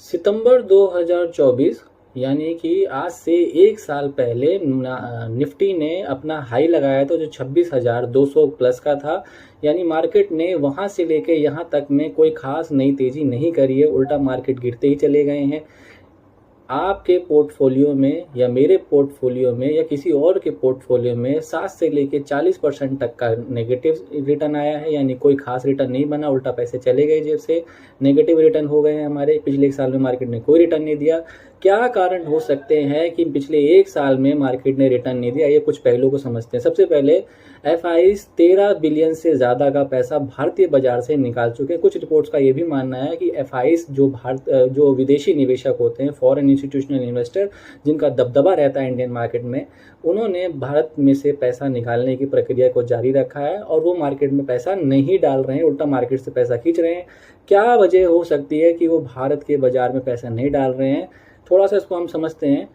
सितंबर 2024 यानी कि आज से एक साल पहले निफ्टी ने अपना हाई लगाया था जो 26,200 प्लस का था। यानी मार्केट ने वहां से लेके यहां तक में कोई खास नई तेजी नहीं करी है, उल्टा मार्केट गिरते ही चले गए हैं। आपके पोर्टफोलियो में या मेरे पोर्टफोलियो में या किसी और के पोर्टफोलियो में 7 से लेके 40% तक का नेगेटिव रिटर्न आया है। यानी कोई खास रिटर्न नहीं बना, उल्टा पैसे चले गए जेब से, नेगेटिव रिटर्न हो गए हैं हमारे। पिछले एक साल में मार्केट ने कोई रिटर्न नहीं दिया। क्या कारण हो सकते हैं कि पिछले एक साल में मार्केट ने रिटर्न नहीं दिया? ये कुछ पहलुओं को समझते हैं। सबसे पहले एफआईज 13 बिलियन से ज़्यादा का पैसा भारतीय बाजार से निकाल चुके हैं। कुछ रिपोर्ट्स का ये भी मानना है कि एफआईज जो विदेशी निवेशक होते हैं, फॉरेन इंस्टीट्यूशनल इन्वेस्टर, जिनका दबदबा रहता है इंडियन मार्केट में, उन्होंने भारत में से पैसा निकालने की प्रक्रिया को जारी रखा है और वो मार्केट में पैसा नहीं डाल रहे हैं, उल्टा मार्केट से पैसा खींच रहे हैं। क्या वजह हो सकती है कि वो भारत के बाजार में पैसा नहीं डाल रहे हैं? थोड़ा सा इसको हम समझते हैं।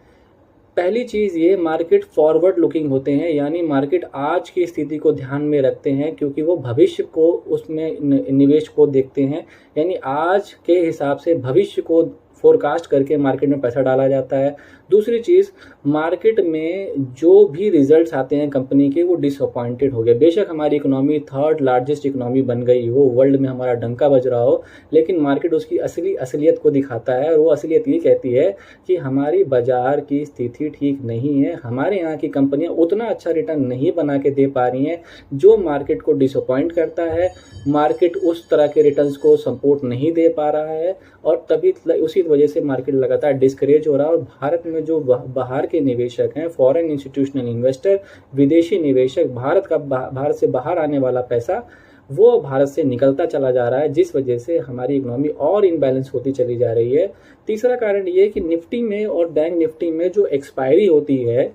पहली चीज़ ये, मार्केट फॉरवर्ड लुकिंग होते हैं, यानी मार्केट आज की स्थिति को ध्यान में रखते हैं क्योंकि वो भविष्य को उसमें निवेश को देखते हैं। यानी आज के हिसाब से भविष्य को फोरकास्ट करके मार्केट में पैसा डाला जाता है। दूसरी चीज़, मार्केट में जो भी रिजल्ट्स आते हैं कंपनी के, वो डिसअपॉइंटेड हो गए। बेशक हमारी इकोनॉमी 3rd लार्जेस्ट इकोनॉमी बन गई हो, वर्ल्ड में हमारा डंका बज रहा हो, लेकिन मार्केट उसकी असलियत को दिखाता है और वो असलियत ये कहती है कि हमारी बाजार की स्थिति ठीक नहीं है, हमारे यहाँ की कंपनियाँ उतना अच्छा रिटर्न नहीं बना के दे पा रही हैं जो मार्केट को डिसअपॉइंट करता है। मार्केट उस तरह के रिटर्न्स को सपोर्ट नहीं दे पा रहा है और तभी उसी वजह से मार्केट लगातार डिस्करेज हो रहा है। और भारत में जो बाहर के निवेशक हैं, फॉरेन इंस्टीट्यूशनल इन्वेस्टर, विदेशी निवेशक, भारत से बाहर आने वाला पैसा वो भारत से निकलता चला जा रहा है, जिस वजह से हमारी इकोनॉमी और इनबैलेंस होती चली जा रही है। तीसरा कारण ये है कि निफ्टी में और बैंक निफ्टी में जो एक्सपायरी होती है,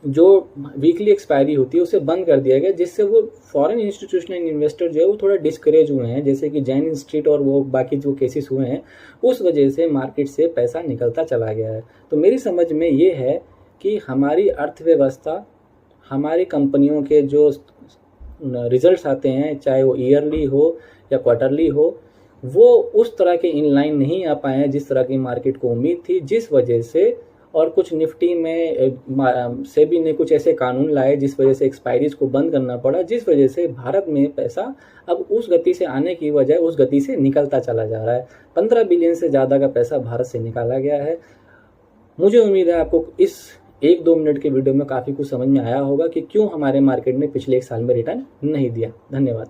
जो वीकली एक्सपायरी होती है, उसे बंद कर दिया गया, जिससे वो फॉरेन इंस्टीट्यूशनल इन्वेस्टर जो है वो थोड़ा डिस्करेज हुए हैं, जैसे कि जैन स्ट्रीट और वो बाकी जो केसेस हुए हैं, उस वजह से मार्केट से पैसा निकलता चला गया है। तो मेरी समझ में ये है कि हमारी अर्थव्यवस्था, हमारी कंपनियों के जो रिजल्ट्स आते हैं, चाहे वो ईयरली हो या क्वार्टरली हो, वो उस तरह के इनलाइन नहीं आ पाए हैं जिस तरह की मार्केट को उम्मीद थी, जिस वजह से। और कुछ निफ्टी में सेबी ने कुछ ऐसे कानून लाए जिस वजह से एक्सपायरीज को बंद करना पड़ा, जिस वजह से भारत में पैसा अब उस गति से आने की बजाय उस गति से निकलता चला जा रहा है। 15 बिलियन से ज़्यादा का पैसा भारत से निकाला गया है। मुझे उम्मीद है आपको इस 1-2 मिनट के वीडियो में काफ़ी कुछ समझ में आया होगा कि क्यों हमारे मार्केट ने पिछले एक साल में रिटर्न नहीं दिया। धन्यवाद।